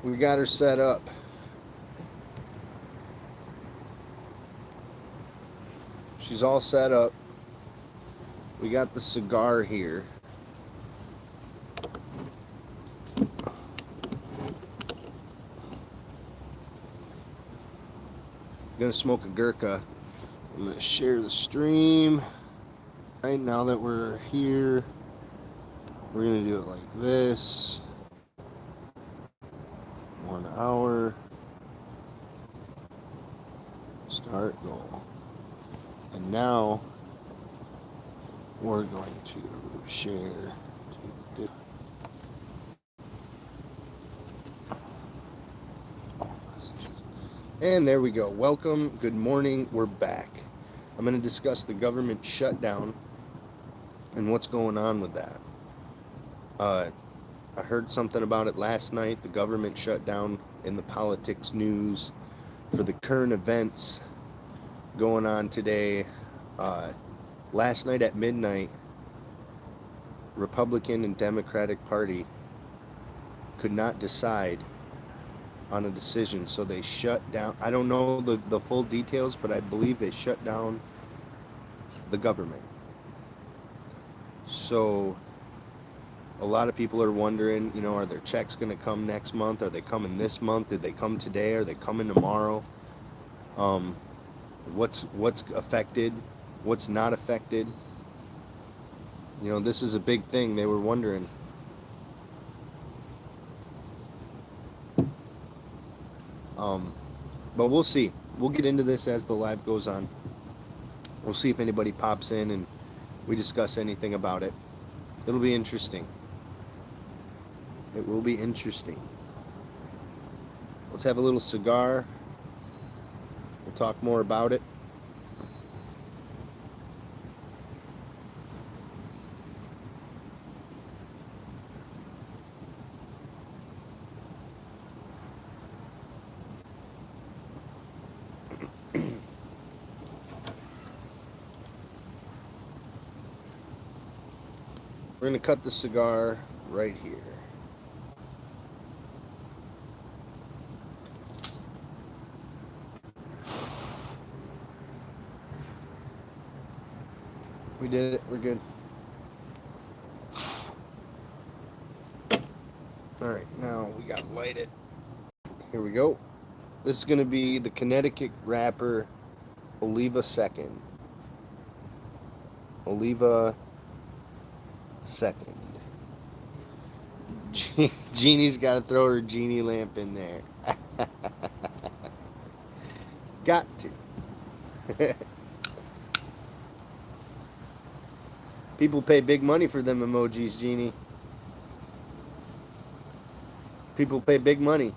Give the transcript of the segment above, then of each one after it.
We got her set up. She's all set up. We got the cigar here. Gonna smoke a Gurkha. I'm gonna share the stream. Right now that we're here, we're gonna do it like this. 1 hour. Start goal. And now we're going to share. And there we go. Welcome. Good morning. We're back. I'm going to discuss the government shutdown and what's going on with that. I heard something about it last night. The government shutdown in the politics news for the current events going on today. Last night at midnight, Republican and Democratic Party could not decide on a decision, so they shut down. I don't know the full details, but I believe they shut down the government. So a lot of people are wondering, are their checks going to come next month? Are they coming this month? Did they come today? Are they coming tomorrow? What's affected? What's not affected? This is a big thing. They were wondering. But we'll see. We'll get into this as the live goes on. We'll see if anybody pops in and we discuss anything about it. It'll be interesting. It will be interesting. Let's have a little cigar. We'll talk more about it. We're going to cut the cigar right here. We did it. We're good. All right, now we got to light it. Here we go. This is going to be the Connecticut wrapper Oliva Second. Oliva Second. Jeannie's got to throw her genie lamp in there. Got to. People pay big money for them emojis, Jeannie. People pay big money.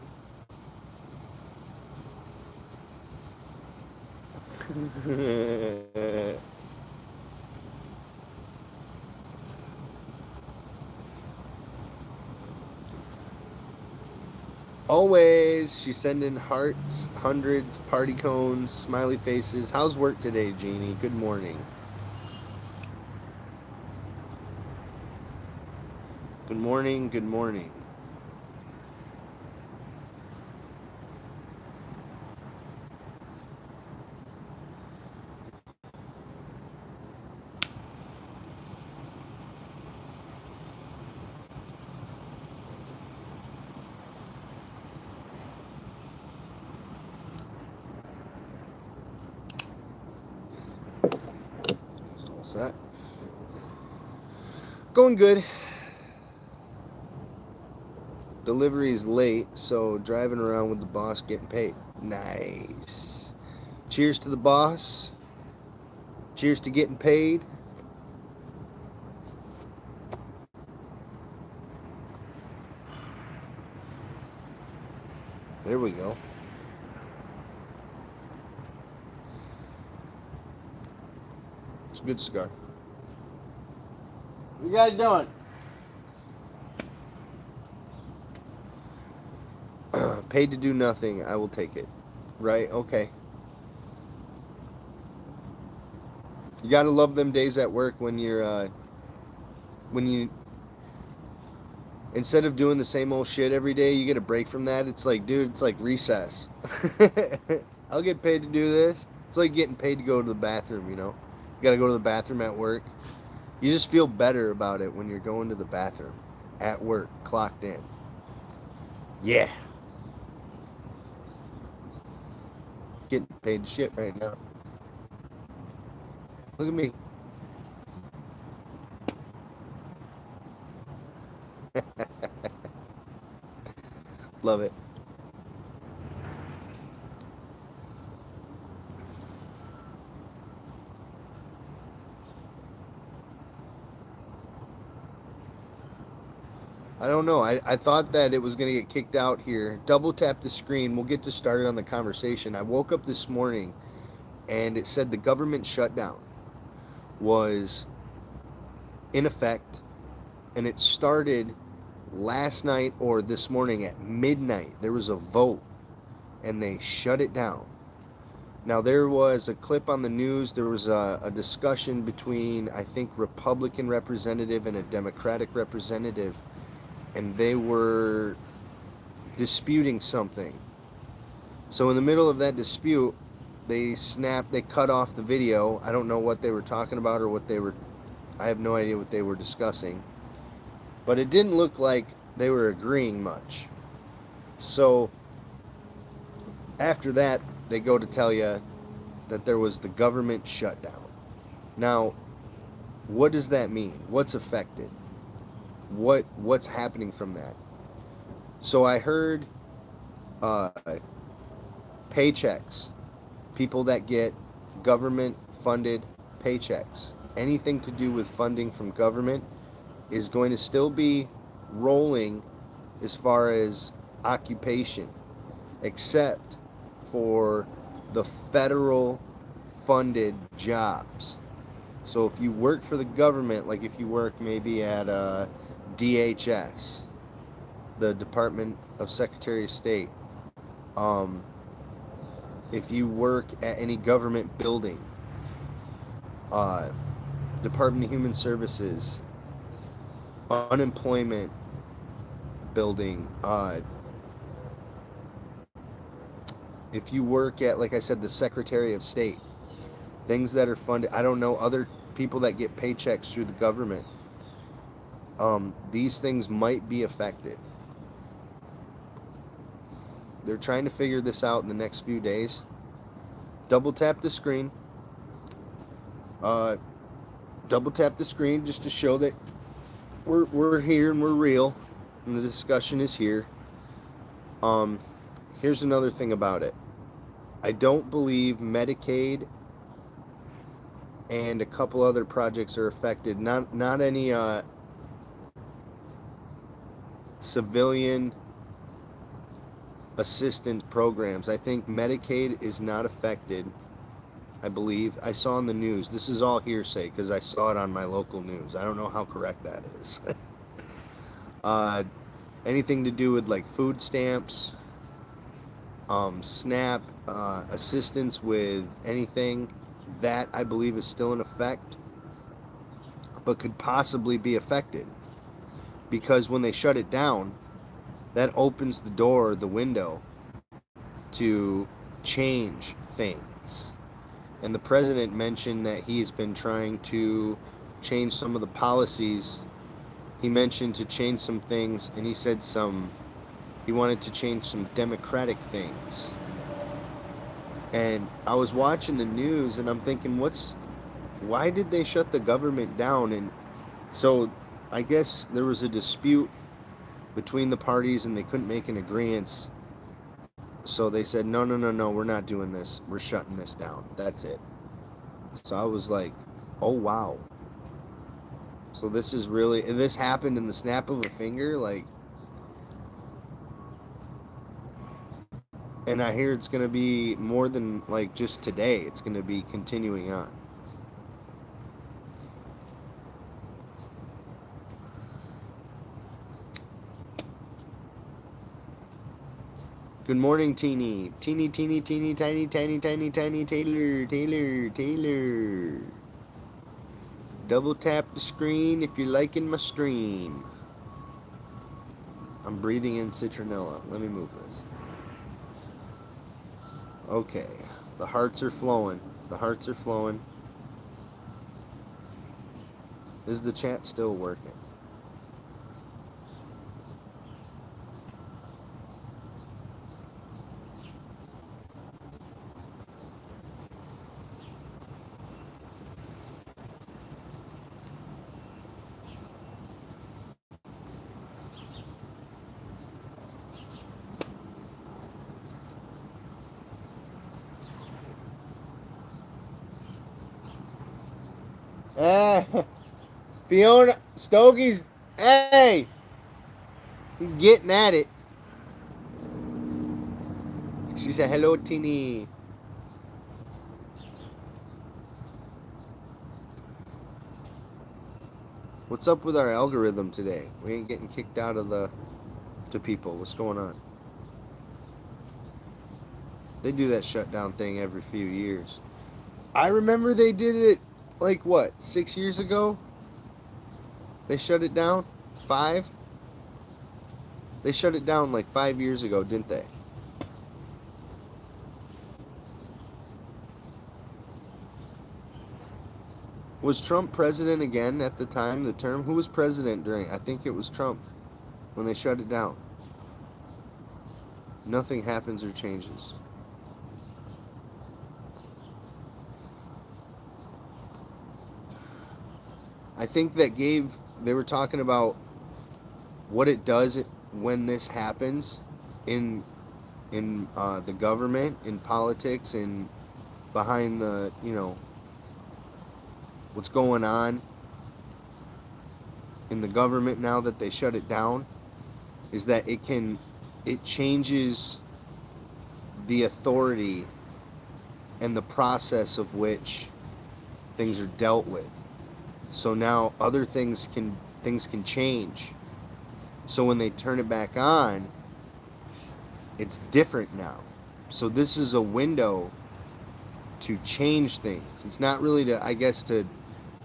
Always, she's sending hearts, hundreds, party cones, smiley faces. How's work today, Jeannie? Good morning. Good morning, good morning. All set. Going good. Delivery is late, so driving around with the boss getting paid. Nice. Cheers to the boss. Cheers to getting paid. There we go. It's a good cigar. What you guys doing? Paid to do nothing, I will take it. Right? Okay. You gotta love them days at work when you're when Instead of doing the same old shit every day, you get a break from that. It's like, dude, it's like recess. I'll get paid to do this. It's like getting paid to go to the bathroom, you know? You gotta go to the bathroom at work. You just feel better about it when you're going to the bathroom at work, clocked in. Yeah. Getting paid to shit right now. Look at me. Love it. I don't know. I thought that it was going to get kicked out here. Double tap the screen. We'll get to started on the conversation. I woke up this morning and it said the government shutdown was in effect, and it started last night or this morning at midnight. There was a vote and they shut it down. Now, there was a clip on the news. There was a discussion between, I think, Republican representative and a Democratic representative, and they were disputing something. So in the middle of that dispute, they cut off the video. I don't know what they were talking about or I have no idea what they were discussing. But it didn't look like they were agreeing much. So after that, they go to tell you that there was the government shutdown. Now, what does that mean? What's affected? What's happening from that? So I heard paychecks, people that get government funded paychecks, anything to do with funding from government is going to still be rolling as far as occupation, except for the federal funded jobs. So if you work for the government, like if you work maybe at DHS, the Department of Secretary of State, if you work at any government building, Department of Human Services, unemployment building, if you work at, like I said, the Secretary of State, things that are funded, I don't know, other people that get paychecks through the government, these things might be affected. They're trying to figure this out in the next few days. Double tap the screen. Double tap the screen just to show that we're here and we're real, and the discussion is here. Here's another thing about it. I don't believe Medicaid and a couple other projects are affected. Not any civilian assistance programs. I think Medicaid is not affected. I believe I saw on the news. This is all hearsay because I saw it on my local news. I don't know how correct that is. Anything to do with like food stamps, SNAP, assistance with anything, that I believe is still in effect, but could possibly be affected because when they shut it down, that opens the door, the window to change things. And the president mentioned that he has been trying to change some of the policies. He mentioned to change some things, and he said he wanted to change some democratic things. And I was watching the news and I'm thinking, why did they shut the government down? And so I guess there was a dispute between the parties and they couldn't make an agreement. So they said, no, we're not doing this. We're shutting this down. That's it. So I was like, oh, wow. So this happened in the snap of a finger, like, and I hear it's going to be more than like just today. It's going to be continuing on. Good morning, teeny, tiny, Taylor. Double tap the screen if you're liking my stream. I'm breathing in citronella. Let me move this. Okay. The hearts are flowing. The hearts are flowing. Is the chat still working? Eh, Fiona Stokey's. Hey, he's getting at it. She said, "Hello, Teeny." What's up with our algorithm today? We ain't getting kicked out of the to people. What's going on? They do that shutdown thing every few years. I remember they did it like what, 6 years ago? They shut it down? 5? They shut it down like 5 years ago, didn't they? Was Trump president again at the time, the term? Who was president during? I think it was Trump when they shut it down. Nothing happens or changes. I think they were talking about what it does when this happens in the government, in politics, and behind the, what's going on in the government now that they shut it down, is that it changes the authority and the process of which things are dealt with. So now other things can change. So when they turn it back on, it's different now. So this is a window to change things. It's not really to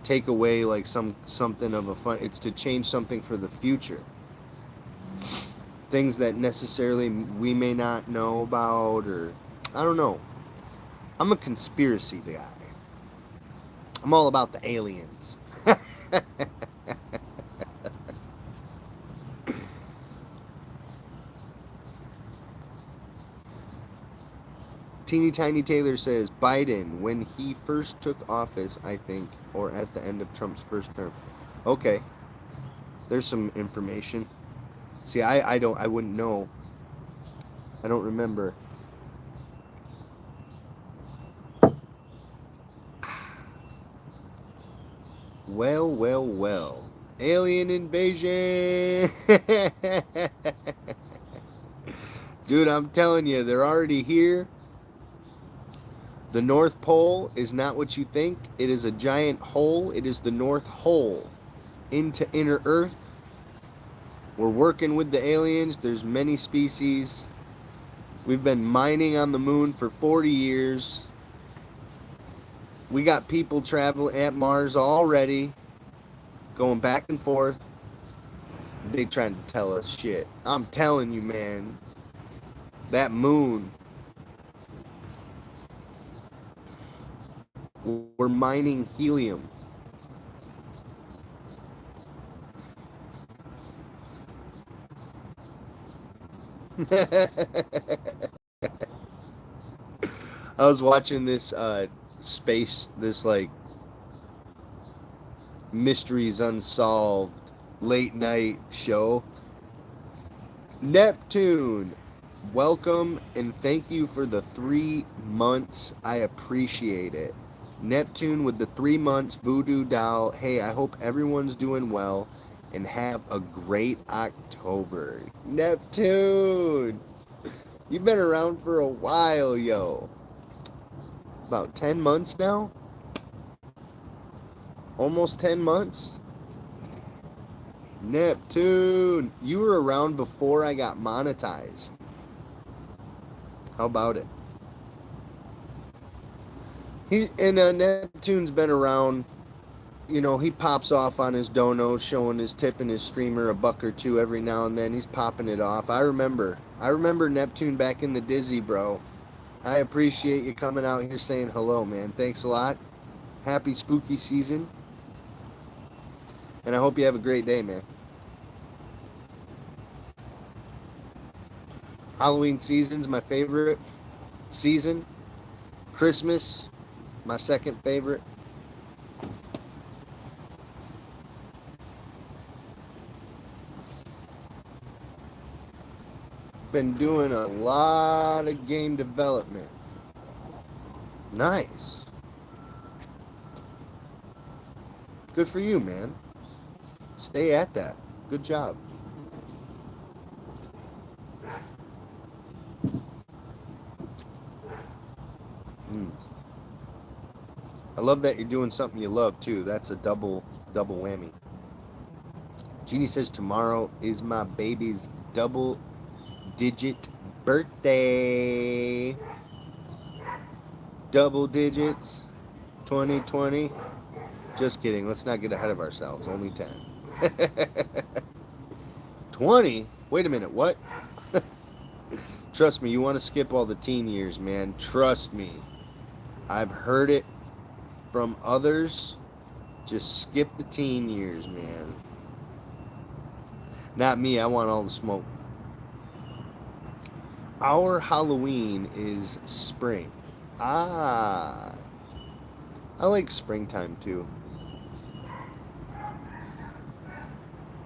take away like something of a fun. It's to change something for the future. Things that necessarily we may not know about, or I don't know. I'm a conspiracy guy. I'm all about the aliens. Teeny Tiny Taylor says Biden when he first took office, I think, or at the end of Trump's first term. Okay, there's some information. See, I wouldn't know. I don't remember. Well, well, well. Alien invasion! Dude, I'm telling you, they're already here. The North Pole is not what you think. It is a giant hole. It is the North Hole into inner Earth. We're working with the aliens. There's many species. We've been mining on the moon for 40 years. We got people traveling at Mars already, going back and forth. They trying to tell us shit. I'm telling you, man. That moon. We're mining helium. I was watching this space, this like mysteries unsolved late night show. Neptune, welcome and thank you for the 3 months. I appreciate it. Neptune with the 3 months, Voodoo Doll. Hey, I hope everyone's doing well and have a great October. Neptune, you've been around for a while, yo. About 10 months now? Almost 10 months? Neptune, you were around before I got monetized. How about it? Neptune's been around you know, he pops off on his dono, showing his tipping his streamer a buck or two every now and then. He's popping it off. I remember Neptune back in the Dizzy, bro. I appreciate you coming out here saying hello, man. Thanks a lot. Happy spooky season. And I hope you have a great day, man. Halloween season's my favorite season. Christmas, my second favorite. Been doing a lot of game development. Nice. Good for you, man. Stay at that. Good job. Mm. I love that you're doing something you love too. That's a double whammy. Jeannie says tomorrow is my baby's double digit birthday. Double digits. 2020. Just kidding. Let's not get ahead of ourselves. Only 10. 20? Wait a minute. What? Trust me, you want to skip all the teen years, man. Trust me. I've heard it from others. Just skip the teen years, man. Not me. I want all the smoke. Our Halloween is spring. Ah. I like springtime too.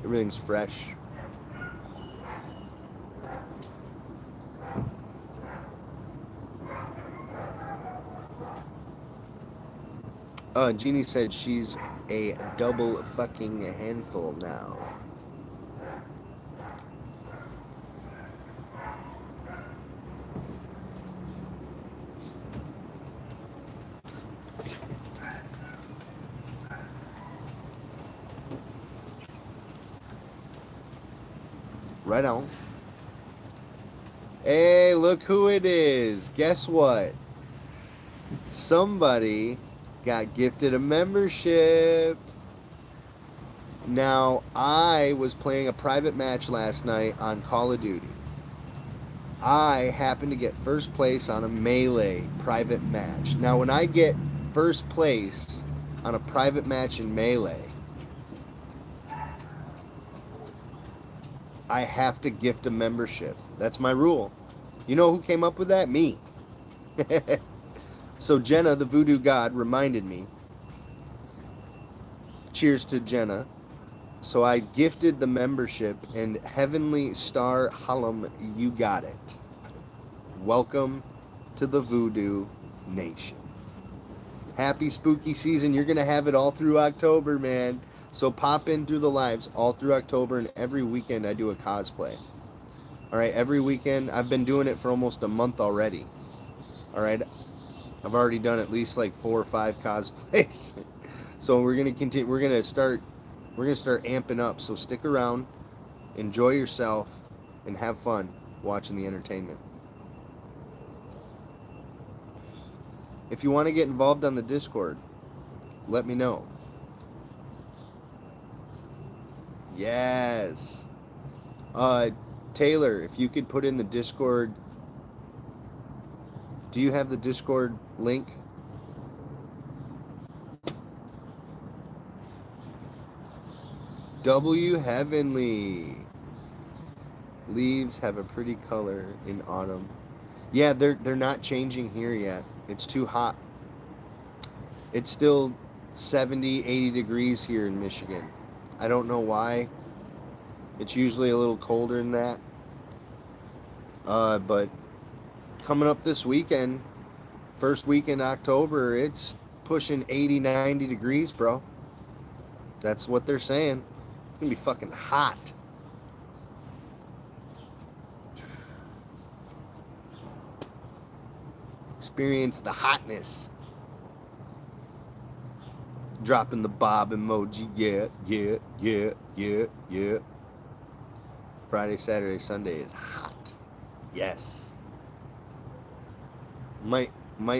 Everything's fresh. Jeannie said she's a double fucking handful now. Right on. Hey, look who it is. Guess what? Somebody got gifted a membership. Now, I was playing a private match last night on Call of Duty. I happened to get first place on a melee private match. Now, when I get first place on a private match in melee, I have to gift a membership. That's my rule. You know who came up with that? Me. So Jenna, the voodoo god, reminded me. Cheers to Jenna. So I gifted the membership, and Heavenly Star Hallam, you got it. Welcome to the Voodoo Nation. Happy spooky season. You're going to have it all through October, man. So pop in through the lives all through October, and every weekend I do a cosplay. All right, every weekend. I've been doing it for almost a month already. All right, I've already done at least like 4 or 5 cosplays. So we're gonna continue. We're gonna start amping up. So stick around, enjoy yourself, and have fun watching the entertainment. If you want to get involved on the Discord, let me know. Yes. Taylor, if you could put in the Discord. Do you have the Discord link? W Heavenly. Leaves have a pretty color in autumn. Yeah, they're not changing here yet. It's too hot. It's still 70, 80 degrees here in Michigan. I don't know why. It's usually a little colder than that. But coming up this weekend, first week in October, it's pushing 80, 90 degrees, bro. That's what they're saying. It's going to be fucking hot. Experience the hotness. Dropping the Bob emoji. Yeah. Friday, Saturday, Sunday is hot. Yes. Might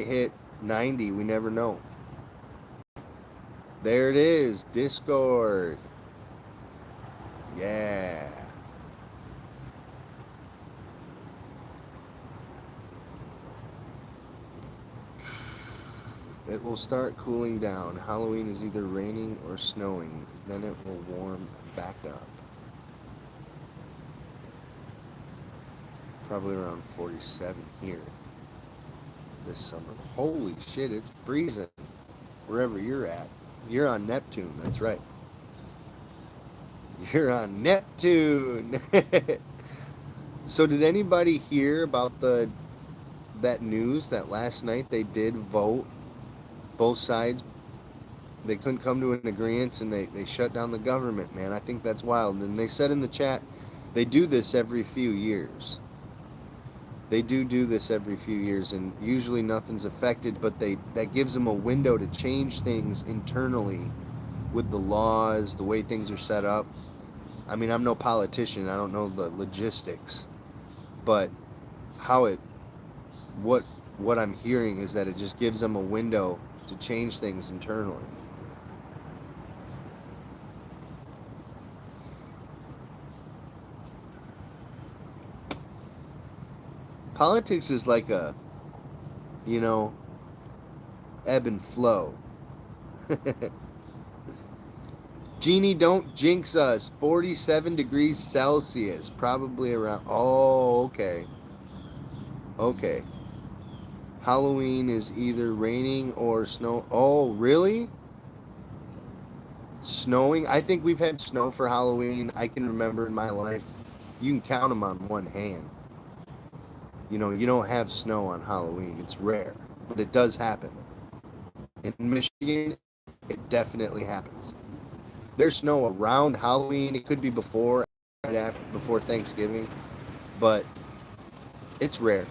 hit 90. We never know. There it is. Discord. Yeah. It will start cooling down. Halloween is either raining or snowing. Then it will warm back up. Probably around 47 here this summer. Holy shit, it's freezing wherever you're at. You're on Neptune, that's right. You're on Neptune. So did anybody hear about that news that last night they did vote, both sides, they couldn't come to an agreement and they shut down the government, man. I think that's wild. And they said in the chat they do this every few years. They do this every few years, and usually nothing's affected, but that gives them a window to change things internally with the laws, the way things are set up. I mean, I'm no politician. I don't know the logistics, but how it what I'm hearing is that it just gives them a window to change things internally. Politics is like a, you know, ebb and flow. Jeannie, don't jinx us. 47 degrees Celsius. Probably around. Oh, okay. Okay. Halloween is either raining or snow. Oh, really? Snowing? I think we've had snow for Halloween. I can remember in my life. You can count them on one hand. You know, you don't have snow on Halloween. It's rare. But it does happen. In Michigan, it definitely happens. There's snow around Halloween. It could be before, right after, before Thanksgiving, but it's rare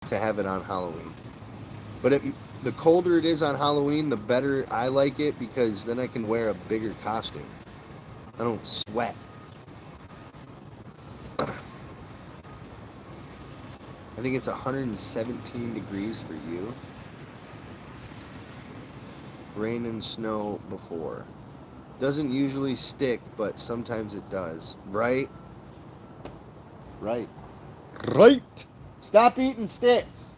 to have it on Halloween. But the colder it is on Halloween, the better I like it, because then I can wear a bigger costume. I don't sweat. I think it's 117 degrees for you. Rain and snow before. Doesn't usually stick, but sometimes it does. Right? Right. Right! Stop eating sticks!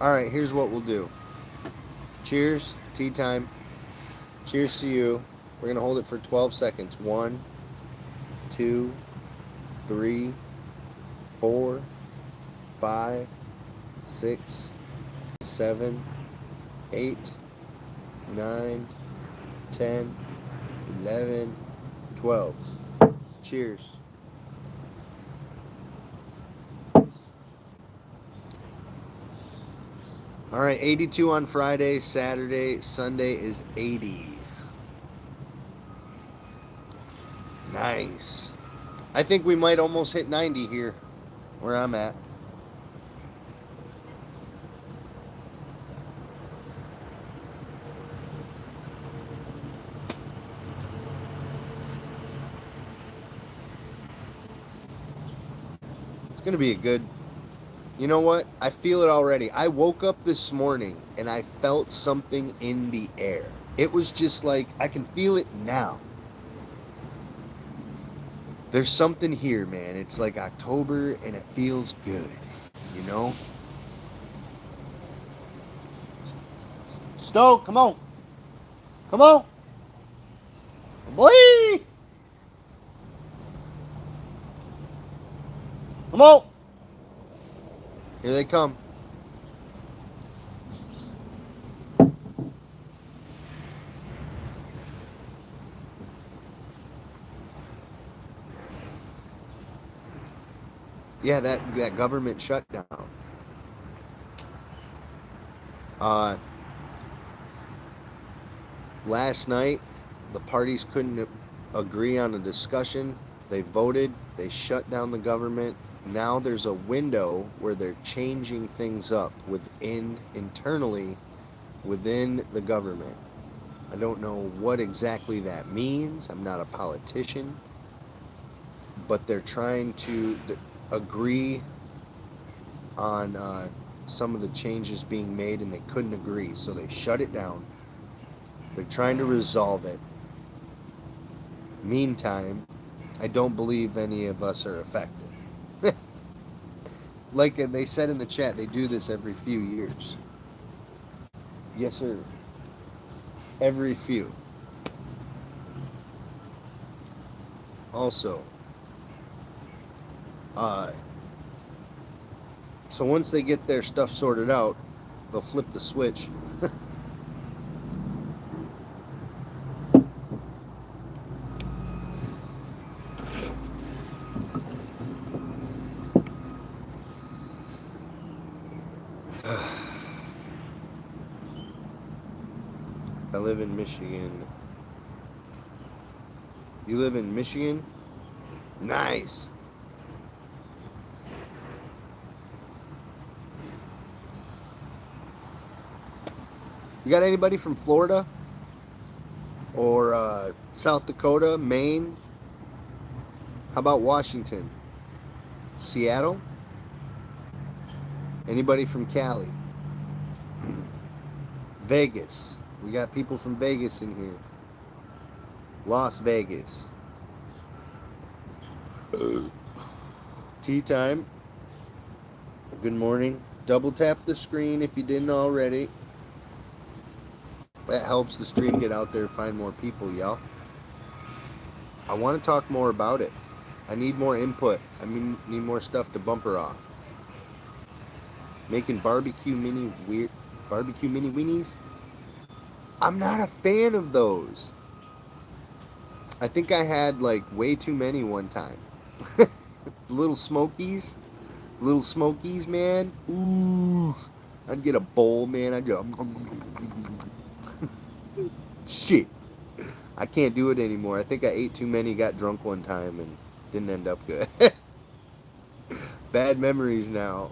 Alright, here's what we'll do. Cheers. Tea time. Cheers to you. We're going to hold it for 12 seconds. 1, 2, 3, 4, 5, 6, 7, 8, 9, 10, 11, 12. Cheers. All right, 82 on Friday, Saturday, Sunday is 80. Nice. I think we might almost hit 90 here, where I'm at. It's going to be a good... You know what? I feel it already. I woke up this morning and I felt something in the air. It was just like, I can feel it now. There's something here, man. It's like October and it feels good, you know? Stoke, come on. Come on. Boy! Come on. Here they come. Yeah, that government shutdown. Last night, the parties couldn't agree on a discussion. They voted. They shut down the government. now there's a window where they're changing things up internally within the government. I don't know what exactly that means. I'm not a politician, but they're trying to agree on some of the changes being made, and they couldn't agree, so they shut it down. They're trying to resolve it. Meantime, I don't believe any of us are affected. Like they said in the chat, they do this every few years. Yes, sir. Every few. Also, so once they get their stuff sorted out, they'll flip the switch. I live in Michigan. You live in Michigan? Nice. You got anybody from Florida? Or South Dakota, Maine? How about Washington? Seattle? Anybody from Cali? Vegas. We got people from Vegas in here. Las Vegas. Tea time. Good morning. Double tap the screen if you didn't already. That helps the stream get out there, find more people, y'all. I want to talk more about it. I need more input. I need more stuff to bumper off. Making barbecue mini weenies. I'm not a fan of those. I think I had like way too many one time. Little Smokies, man. Ooh, I'd get a bowl, man. I'd go. Shit, I can't do it anymore. I think I ate too many, got drunk one time, and didn't end up good. Bad memories now.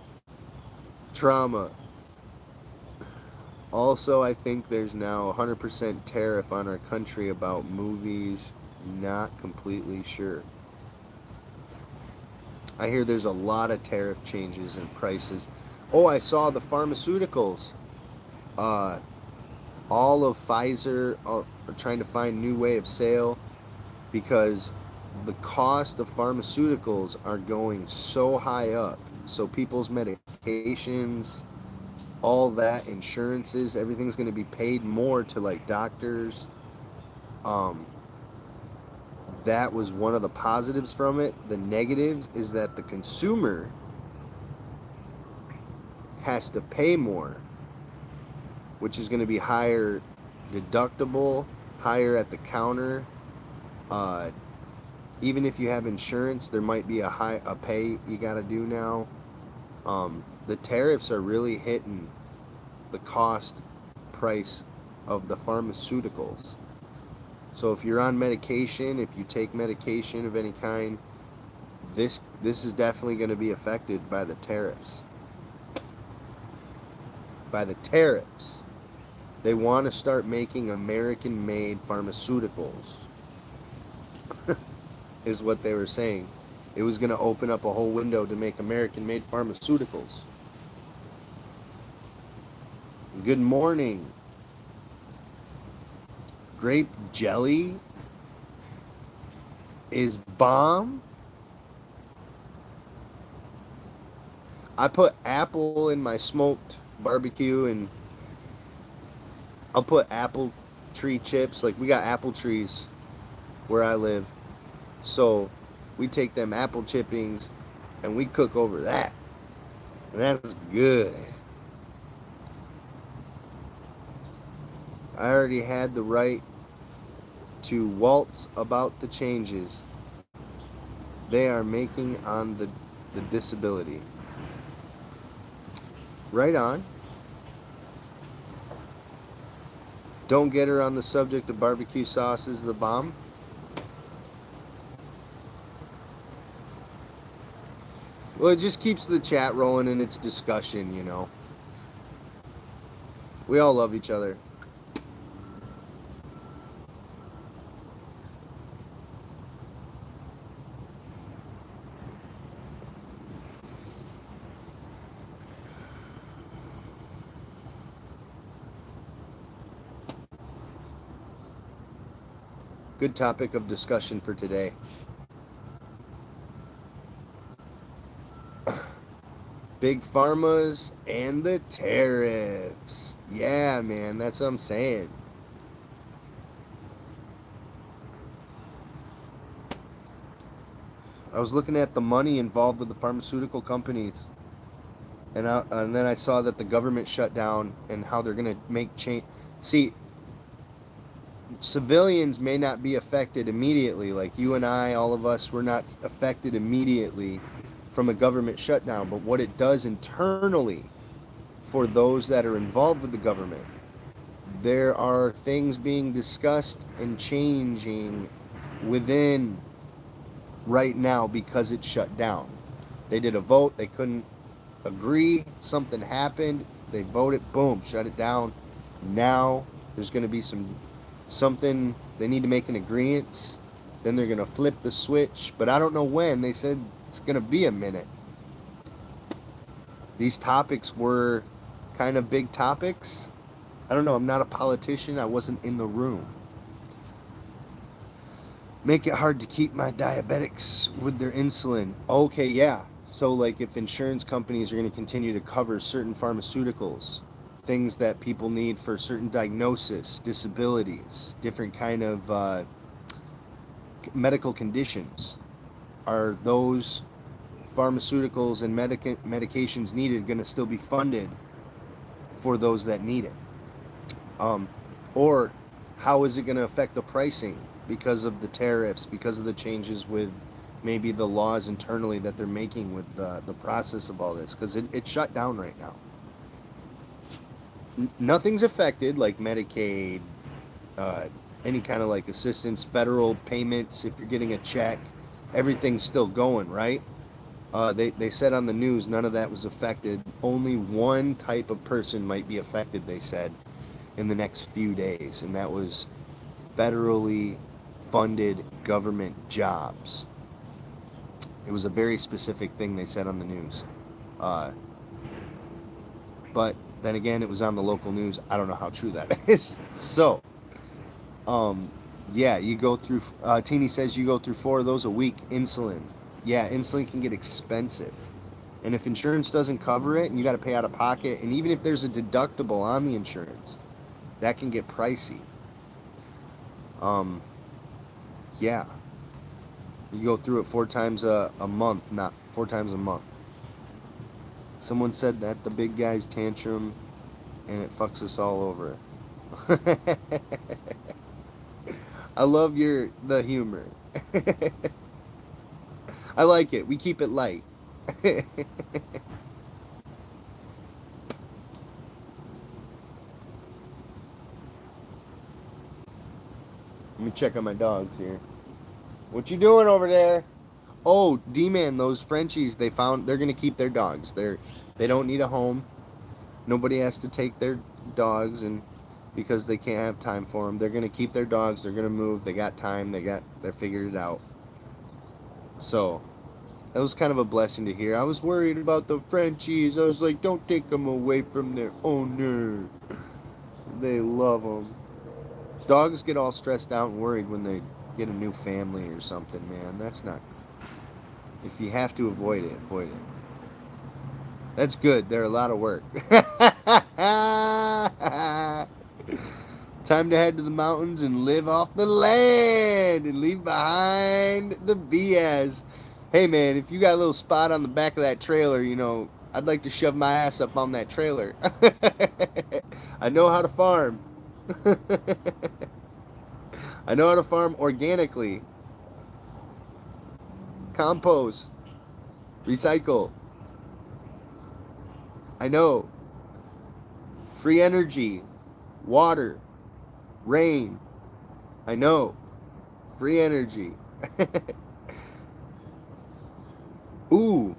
Trauma. Also, I think there's now 100% tariff on our country about movies. Not completely sure. I hear there's a lot of tariff changes and prices. Oh, I saw the pharmaceuticals. All of Pfizer are trying to find new way of sale because the cost of pharmaceuticals are going so high up. So people's medications, all that, insurances, everything's going to be paid more to like doctors. That was one of the positives from it. The negatives is that the consumer has to pay more, which is going to be higher deductible, higher at the counter. Even if you have insurance, there might be a pay you got to do now. The tariffs are really hitting the cost price of the pharmaceuticals. So if you're on medication, if you take medication of any kind, this is definitely going to be affected by the tariffs. By the tariffs. They want to start making American-made pharmaceuticals. Is what they were saying. It was going to open up a whole window to make American-made pharmaceuticals. Good morning. Grape jelly is bomb. I put apple in my smoked barbecue, and I'll put apple tree chips. Like, we got apple trees where I live. So we take them apple chippings and we cook over that. And that's good. I already had the right to waltz about the changes they are making on the disability. Right on. Don't get her on the subject of barbecue sauce is the bomb. Well, it just keeps the chat rolling and it's discussion, you know. We all love each other. Good topic of discussion for today. Big pharmas and the tariffs. Yeah, man, that's what I'm saying. I was looking at the money involved with the pharmaceutical companies, and then I saw that the government shut down and how they're going to make change. See, civilians may not be affected immediately, like you and I, all of us, we're not affected immediately from a government shutdown, but what it does internally for those that are involved with the government, there are things being discussed and changing within right now because it's shut down. They did a vote, they couldn't agree, something happened, they voted, boom, shut it down. Now there's going to be something they need to make an agreement, then they're going to flip the switch, but I don't know when. They said it's going to be a minute. These topics were kind of big topics. I don't know, I'm not a politician, I wasn't in the room. Make it hard to keep my diabetics with their insulin. Okay, yeah. So like if insurance companies are going to continue to cover certain pharmaceuticals, things that people need for certain diagnosis, disabilities, different kind of medical conditions, are those pharmaceuticals and medications needed going to still be funded for those that need it? Or how is it going to affect the pricing because of the tariffs, because of the changes with maybe the laws internally that they're making with the process of all this? Because it's shut down right now. Nothing's affected, like Medicaid, uh, any kind of like assistance, federal payments, if you're getting a check, everything's still going, right? They said on the news none of that was affected. Only one type of person might be affected, they said, in the next few days, and that was federally funded government jobs. It was a very specific thing they said on the news. Uh, but then again, it was on the local news. I don't know how true that is. So, yeah, you go through, Teeny says you go through 4 of those a week. Insulin. Yeah, insulin can get expensive. And if insurance doesn't cover it and you got to pay out of pocket, and even if there's a deductible on the insurance, that can get pricey. Yeah. You go through it 4 times a month, not 4 times a month. Someone said that the big guy's tantrum and it fucks us all over. I love the humor. I like it. We keep it light. Let me check on my dogs here. What you doing over there? Oh, D-Man, those Frenchies, they're gonna keep their dogs. They don't need a home. Nobody has to take their dogs, and because they can't have time for them, they're gonna keep their dogs. They're gonna move. They got time. They figured it out. So that was kind of a blessing to hear. I was worried about the Frenchies. I was like, don't take them away from their owner. They love them. Dogs get all stressed out and worried when they get a new family or something, man. That's not. If you have to avoid it, avoid it. That's good. They're a lot of work. Time to head to the mountains and live off the land and leave behind the BS. Hey man, if you got a little spot on the back of that trailer, I'd like to shove my ass up on that trailer. I know how to farm. I know how to farm organically. Compost. Recycle. I know. Free energy. Water. Rain. I know. Free energy. Ooh.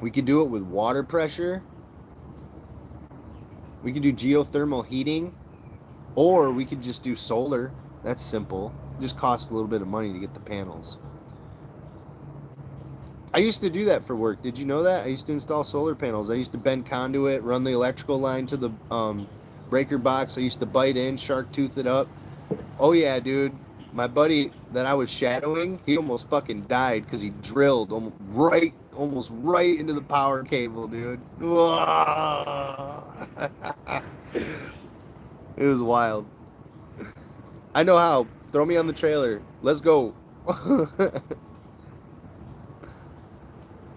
We could do it with water pressure. We could do geothermal heating, or we could just do solar. That's simple. Just costs a little bit of money to get the panels. I used to do that for work. Did you know that? I used to install solar panels. I used to bend conduit, run the electrical line to the breaker box. I used to bite in, shark tooth it up. Oh yeah, dude. My buddy that I was shadowing, he almost fucking died because he drilled almost right into the power cable, dude. It was wild. I know how. Throw me on the trailer. Let's go.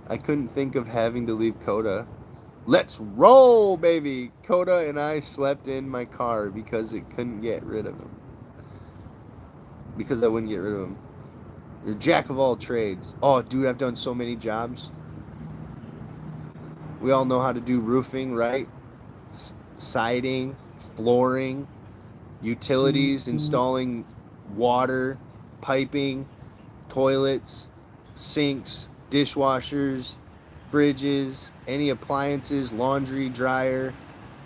I couldn't think of having to leave Coda. Let's roll, baby. Coda and I slept in my car because it couldn't get rid of him. Because I wouldn't get rid of him. You're jack of all trades. Oh, dude, I've done so many jobs. We all know how to do roofing, right? Siding, flooring, utilities, installing water, piping, toilets, sinks, dishwashers, fridges, any appliances, laundry, dryer,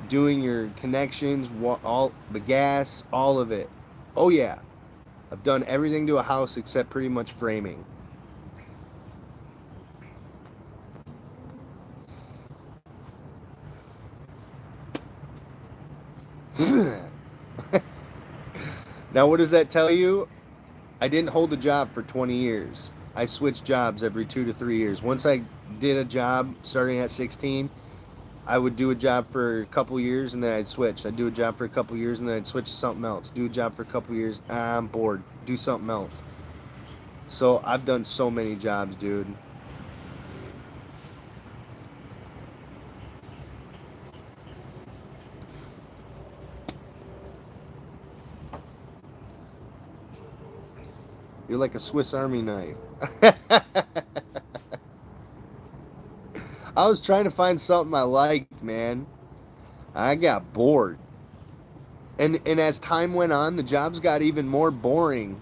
doing your connections, all the gas, all of it. Oh yeah, I've done everything to a house except pretty much framing. Now what does that tell you? I didn't hold a job for 20 years. I switched jobs every 2 to 3 years. Once I did a job starting at 16, I would do a job for a couple years and then I'd switch. I'd do a job for a couple years and then I'd switch to something else. Do a job for a couple years. I'm bored. Do something else. So I've done so many jobs, dude. You're like a Swiss Army knife. I was trying to find something I liked, man. I got bored. And as time went on, the jobs got even more boring.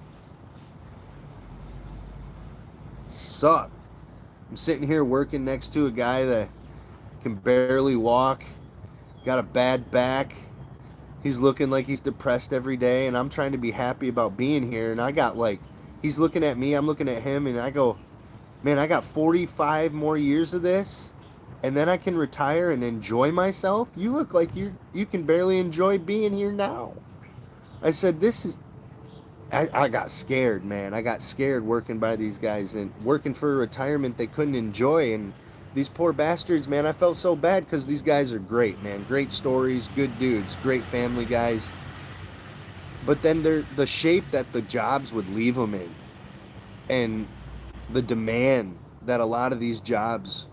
Sucked. I'm sitting here working next to a guy that can barely walk, got a bad back. He's looking like he's depressed every day, and I'm trying to be happy about being here. And I got like, he's looking at me, I'm looking at him, and I go, man, I got 45 more years of this, and then I can retire and enjoy myself. You look like you can barely enjoy being here now. I said, this is. I got scared, man. I got scared working by these guys and working for a retirement they couldn't enjoy. And these poor bastards, man, I felt so bad because these guys are great, man. Great stories, good dudes, great family guys. But then they're the shape that the jobs would leave them in, and the demand that a lot of these jobs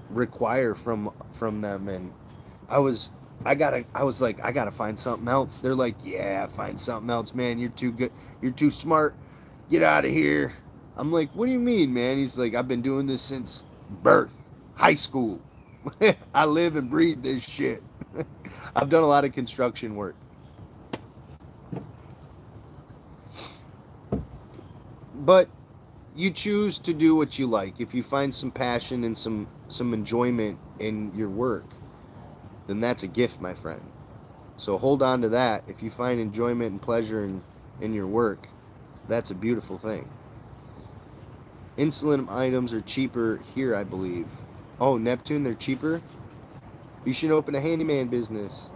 require from them. And I was I was like, I gotta find something else. They're like, yeah, find something else, man. You're too good. You're too smart. Get out of here. I'm like, what do you mean, man? He's like, I've been doing this since birth, high school. I live and breathe this shit. I've done a lot of construction work. But you choose to do what you like. If you find some passion and some enjoyment in your work, then that's a gift, my friend. So hold on to that. If you find enjoyment and pleasure in your work, that's a beautiful thing. Insulin items are cheaper here, I believe. Oh, Neptune, they're cheaper? You should open a handyman business.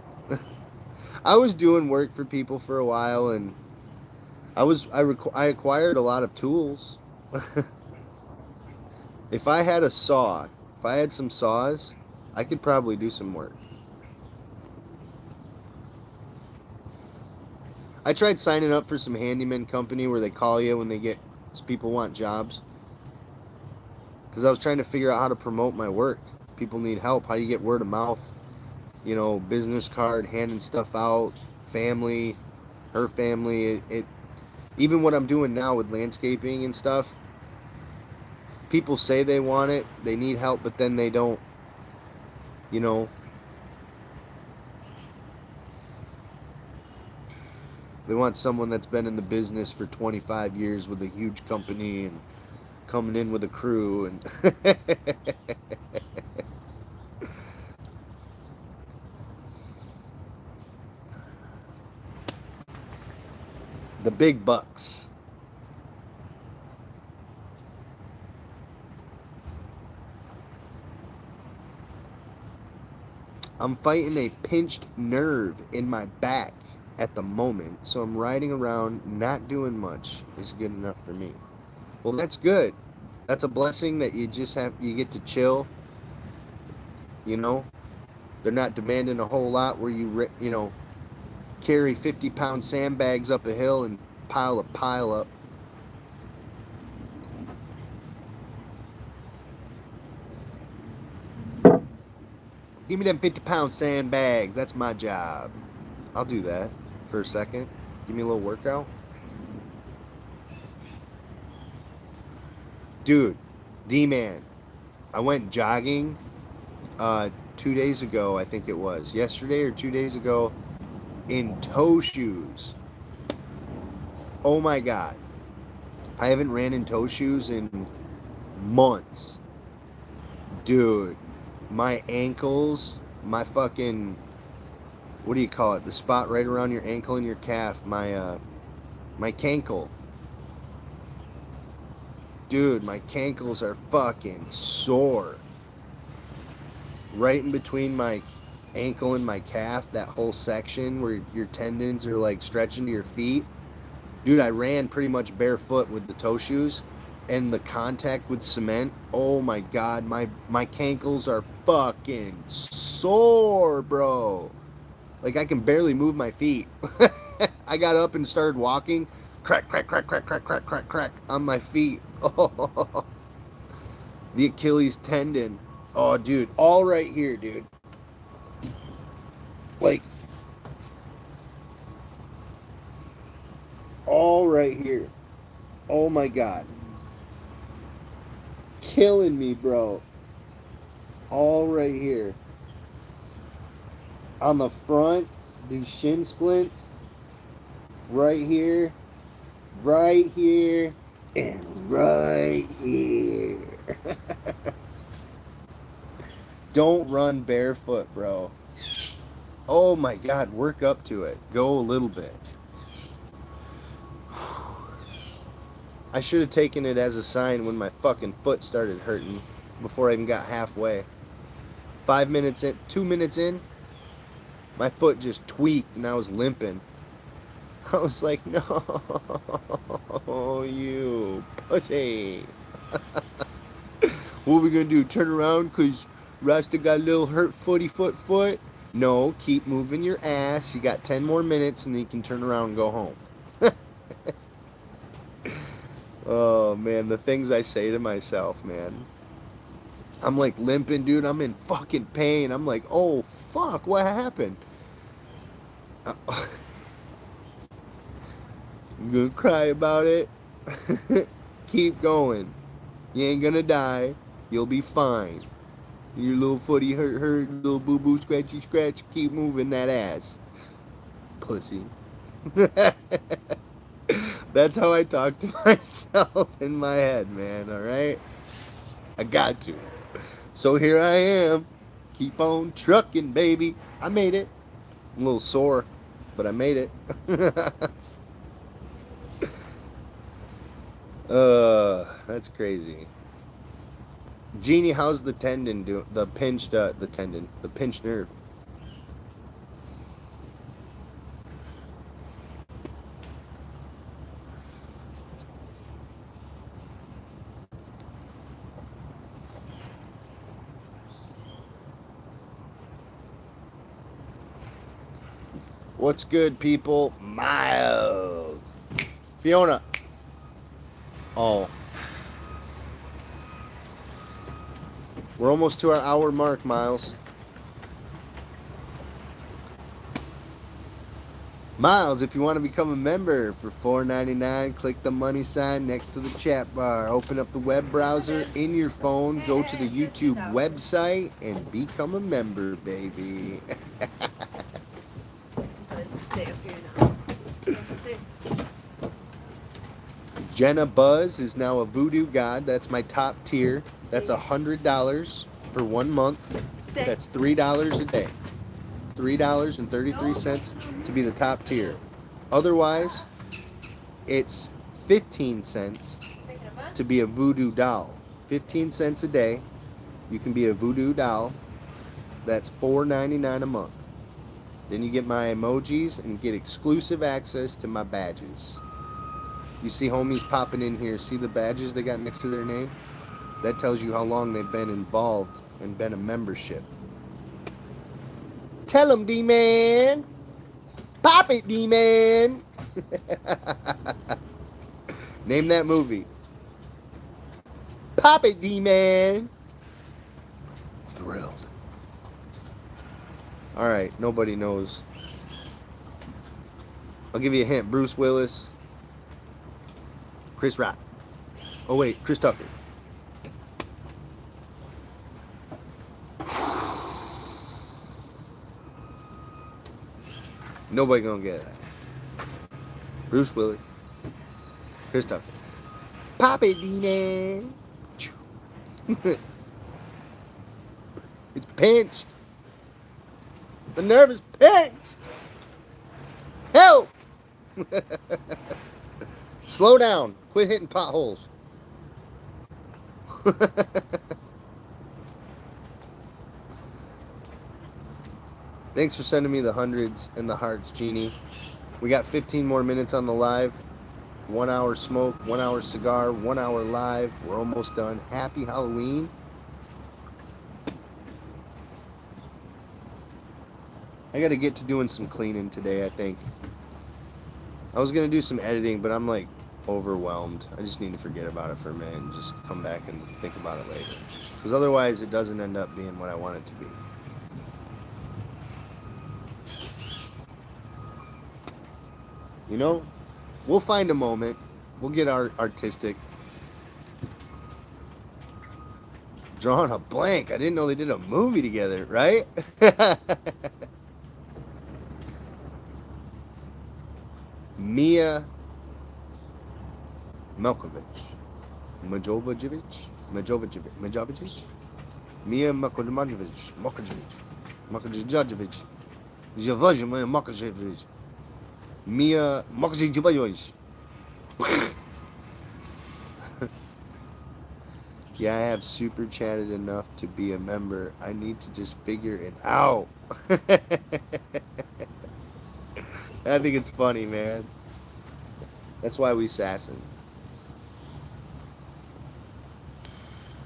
I was doing work for people for a while, and I acquired a lot of tools. If I had a saw, if I had some saws, I could probably do some work. I tried signing up for some handyman company where they call you when they get people want jobs, because I was trying to figure out how to promote my work. People need help. How do you get word of mouth? You know, business card, handing stuff out, family, her family. It even what I'm doing now with landscaping and stuff. People say they want it, they need help, but then they don't. You know, they want someone that's been in the business for 25 years with a huge company, and coming in with a crew and the big bucks. I'm fighting a pinched nerve in my back at the moment, so I'm riding around not doing much is good enough for me. Well, that's good. That's a blessing that you get to chill, you know. They're not demanding a whole lot where carry 50-pound sandbags up a hill and pile up. Give me them 50-pound sandbags. That's my job. I'll do that for a second. Give me a little workout. Dude, D-Man, I went jogging 2 days ago, I think it was. Yesterday or 2 days ago in toe shoes. Oh my God. I haven't ran in toe shoes in months. Dude, my ankles, my fucking, what do you call it? The spot right around your ankle and your calf, my cankle. Dude, my cankles are fucking sore. Right in between my ankle and my calf, that whole section where your tendons are like stretching to your feet. Dude, I ran pretty much barefoot with the toe shoes, and the contact with cement, oh my God, my cankles are fucking sore, bro. Like I can barely move my feet. I got up and started walking, crack, crack, crack, crack, crack, crack, crack, crack on my feet. Oh, the Achilles tendon. Oh, dude, all right here, dude. Like, all right here. Oh my God. Killing me, bro. All right here. On the front, these shin splints. Right here. Right here. And right here. Don't run barefoot, bro. Oh my God, work up to it. Go a little bit. I should have taken it as a sign when my fucking foot started hurting before I even got halfway. 5 minutes in, 2 minutes in, my foot just tweaked and I was limping. I was like, no, you pussy. What are we going to do? Turn around because Rasta got a little hurt foot? No, keep moving your ass. You got 10 more minutes and then you can turn around and go home. Oh, man, the things I say to myself, man. I'm like limping, dude. I'm in fucking pain. I'm like, oh, fuck, what happened? I'm gonna cry about it. Keep going. You ain't gonna die. You'll be fine. Your little footy hurt, little boo-boo scratchy scratch. Keep moving that ass. Pussy. That's how I talk to myself in my head, man, alright? I got to. So here I am. Keep on trucking, baby. I made it. I'm a little sore, but I made it. That's crazy. Jeannie, how's the tendon doing? The pinched nerve. What's good, people? Miles. Fiona. Oh. We're almost to our hour mark, Miles. Miles, if you want to become a member for $4.99, click the money sign next to the chat bar. Open up the web browser in your phone, go to the YouTube website, and become a member, baby. Stay up here now. Stay. Jenna Buzz is now a voodoo god. That's my top tier. That's $100 for 1 month. That's $3 a day. $3.33 to be the top tier. Otherwise, it's 15 cents to be a voodoo doll. 15 cents a day. You can be a voodoo doll. That's $4.99 a month. Then you get my emojis and get exclusive access to my badges. You see homies popping in here. See the badges they got next to their name? That tells you how long they've been involved and been a membership. Tell them, D-Man. Pop it, D-Man. Name that movie. Pop it, D-Man. Thrilled. All right, nobody knows. I'll give you a hint. Bruce Willis. Chris Rock. Oh, wait, Chris Tucker. Nobody gonna get it. Bruce Willis. Chris Tucker. Pop it, D-Man. It's pinched. The nerve is pinched. Help! Slow down. Quit hitting potholes. Thanks for sending me the hundreds and the hearts, Jeannie. We got 15 more minutes on the live. 1 hour smoke, 1 hour cigar, 1 hour live. We're almost done. Happy Halloween. I got to get to doing some cleaning today, I think. I was going to do some editing, but I'm like overwhelmed. I just need to forget about it for a minute and just come back and think about it later. Because otherwise it doesn't end up being what I want it to be. You know, we'll find a moment. We'll get artistic. Drawing a blank. I didn't know they did a movie together, right? Mia Malkovich. Majovajevic? Mia Malkovich. Mia Malkovich. Yeah, I have super chatted enough to be a member. I need to just figure it out. I think it's funny, man. That's why we sassin'.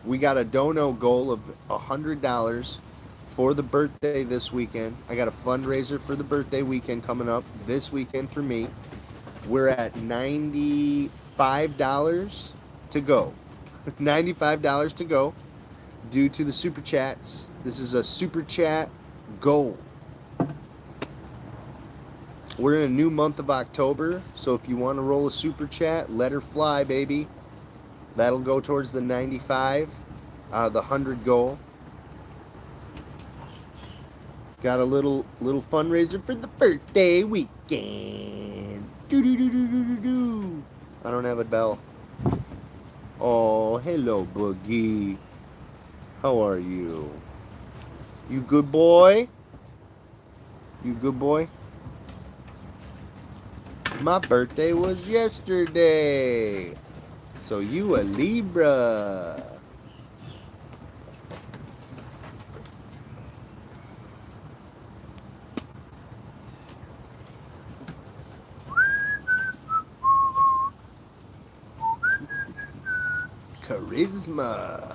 We got a dono goal of $100 for the birthday this weekend. I got a fundraiser for the birthday weekend coming up this weekend for me. We're at $95 to go. $95 to go due to the super chats. This is a super chat goal. We're in a new month of October, so if you want to roll a super chat, let her fly, baby. That'll go towards the 95, the 100 goal. Got a little fundraiser for the birthday weekend. Do. I don't have a bell. Oh, hello, Boogie. How are you? You good boy? You good boy? My birthday was yesterday. So you a Libra. Charisma.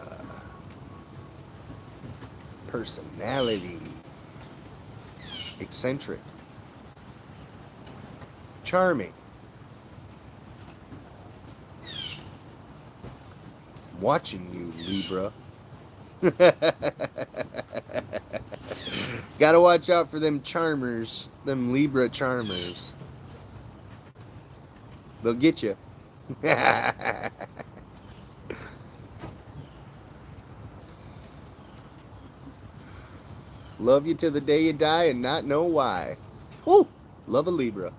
Personality. Eccentric. Charming. Watching you, Libra. Gotta watch out for them charmers, them Libra charmers. They'll get you. Love you till the day you die and not know why. Woo! Love a Libra.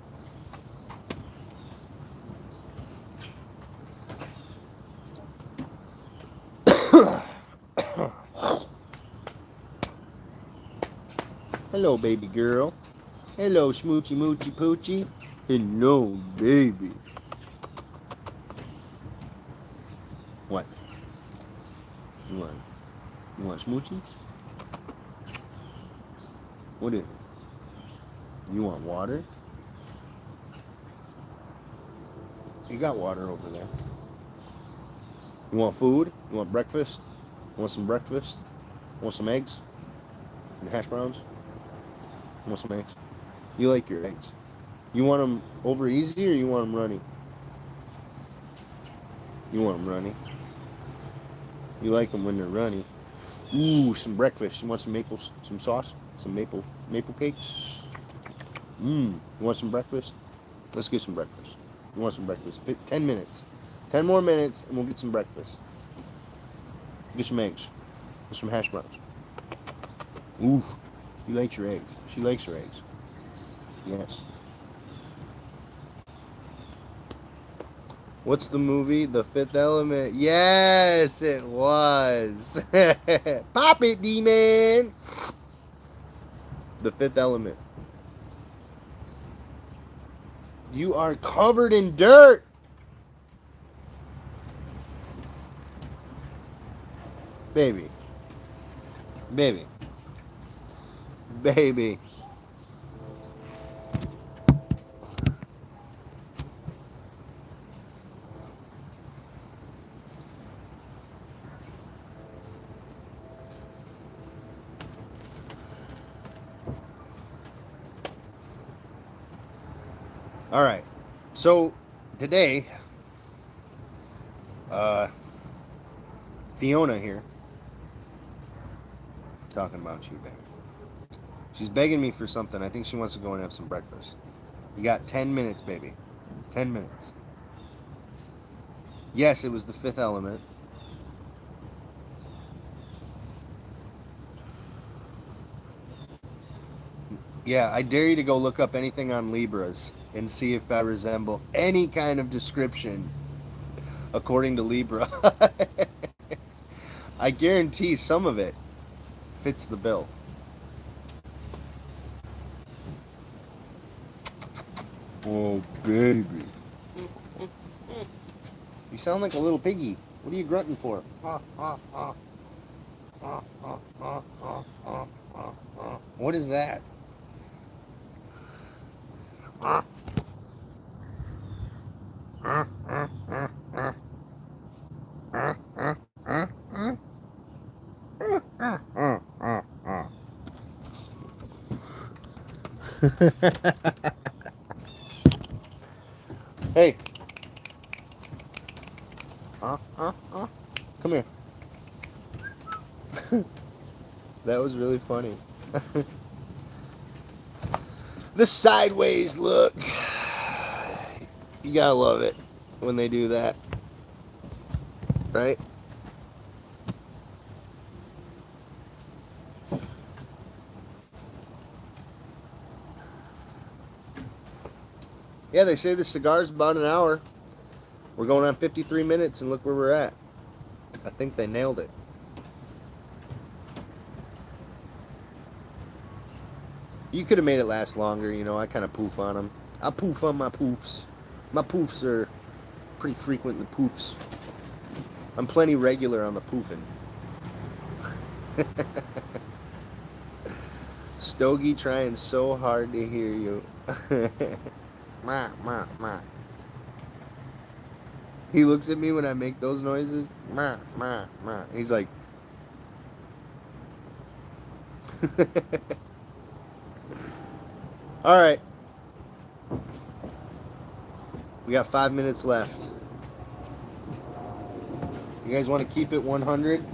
Hello, baby girl. Hello, smoochy moochy poochie. Hello, baby. What? You want? You want smoochy? What is it? You want water? You got water over there. You want food? You want breakfast? You want some breakfast? You want some eggs? And hash browns? You want some eggs? You like your eggs. You want them over easy or you want them runny? You want them runny. You like them when they're runny. Ooh, some breakfast. You want some sauce? Some maple cakes? You want some breakfast? Let's get some breakfast. You want some breakfast? 10 minutes. 10 more minutes and we'll get some breakfast. Get some eggs. Get some hash browns. Ooh, you like your eggs. She likes her eggs. Yes. What's the movie? The Fifth Element. Yes, it was. Pop it, D-Man. The Fifth Element. You are covered in dirt. Baby. Baby. Baby. All right. So today, Fiona here, talking about you, baby. She's begging me for something. I think she wants to go and have some breakfast. You got 10 minutes, baby. 10 minutes. Yes, it was the Fifth Element. Yeah, I dare you to go look up anything on Libras and see if I resemble any kind of description according to Libra. I guarantee some of it fits the bill. Oh, baby. You sound like a little piggy. What are you grunting for? What is that? Hey. Come here. That was really funny. The sideways look. You gotta love it when they do that. Right? Yeah, they say the cigar's about an hour. We're going on 53 minutes and look where we're at. I think they nailed it. You could have made it last longer, you know, I kind of poof on them. I poof on my poofs. My poofs are pretty frequent, the poofs. I'm plenty regular on the poofing. Stogie trying so hard to hear you. Ma, ma, ma. He looks at me when I make those noises. Ma, ma, ma. He's like... Alright. We got 5 minutes left. You guys want to keep it 100?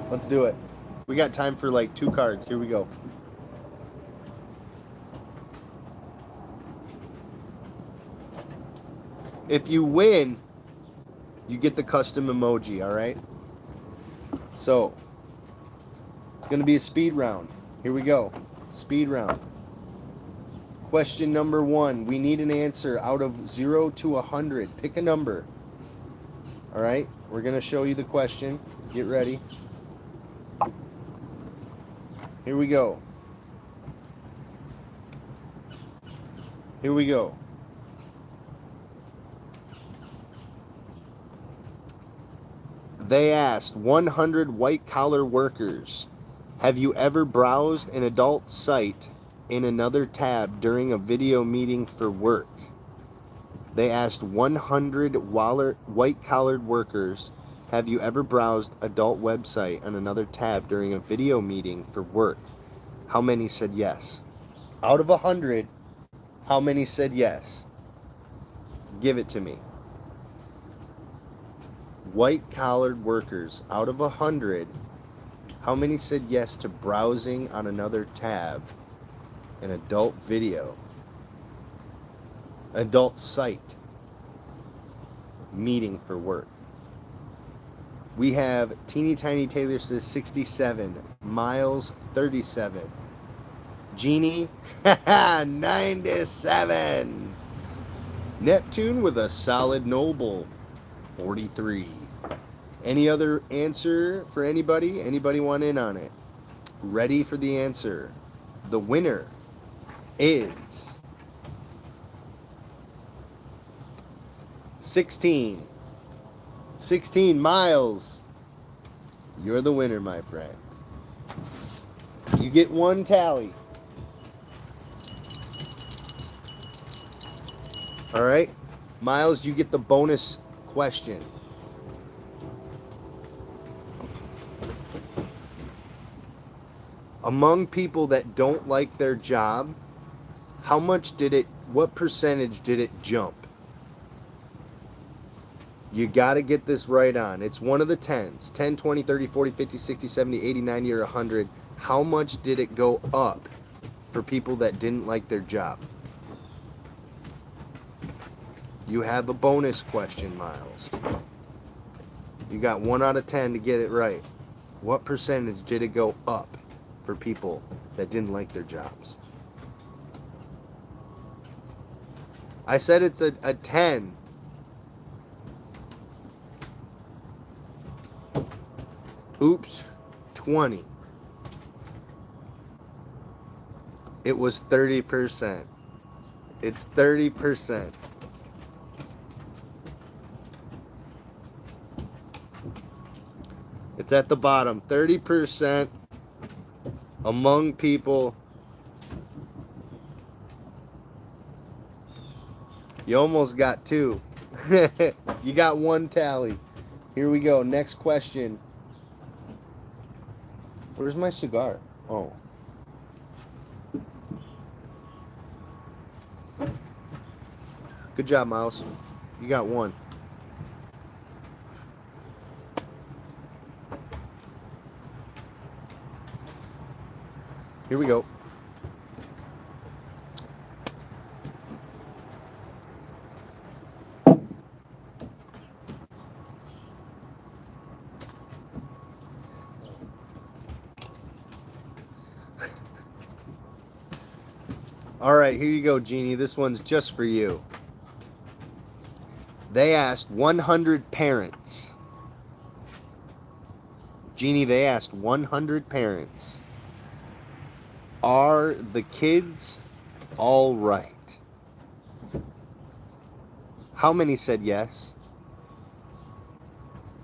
Let's do it. We got time for like 2 cards. Here we go. If you win, you get the custom emoji, alright? So, it's going to be a speed round. Here we go. Speed round. Question number 1. We need an answer out of 0 to 100. Pick a number. Alright? We're going to show you the question. Get ready. Here we go. Here we go. They asked 100 white-collar workers, have you ever browsed an adult site in another tab during a video meeting for work? They asked 100 white-collared workers, have you ever browsed adult website on another tab during a video meeting for work? How many said yes? Out of 100, how many said yes? Give it to me. White-collared workers, out of 100, how many said yes to browsing on another tab, an adult video, adult site, meeting for work? We have Teeny Tiny Taylor says 67, Miles 37, Jeannie 97, Neptune with a solid noble 43. Any other answer for anybody? Anybody want in on it? Ready for the answer. The winner is 16. 16 Miles. You're the winner, my friend. You get one tally. All right. Miles, you get the bonus question. Among people that don't like their job, what percentage did it jump? You got to get this right on. It's one of the 10s. 10, 20, 30, 40, 50, 60, 70, 80, 90, or 100. How much did it go up for people that didn't like their job? You have a bonus question, Miles. You got 1 out of 10 to get it right. What percentage did it go up for people that didn't like their jobs? I said it's a 10. Oops, 20. It was 30%. It's 30%. It's at the bottom. 30% among people. You almost got 2. You got 1 tally. Here we go. Next question. Where's my cigar? Oh. Good job, Miles. You got 1. Here we go. All right, here you go, Jeannie. This one's just for you. They asked 100 parents. Jeannie, they asked 100 parents. Are the kids all right? How many said yes?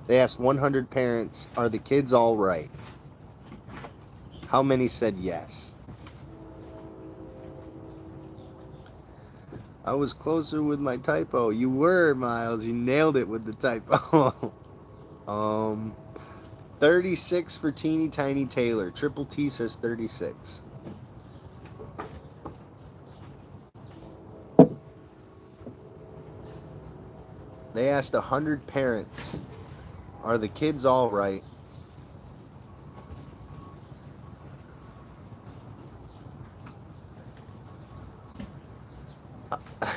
They asked 100 parents, are the kids all right? How many said yes? I was closer with my typo. You were, Miles. You nailed it with the typo. 36 for Teeny Tiny Taylor. Triple T says 36. They asked 100 parents, are the kids all right?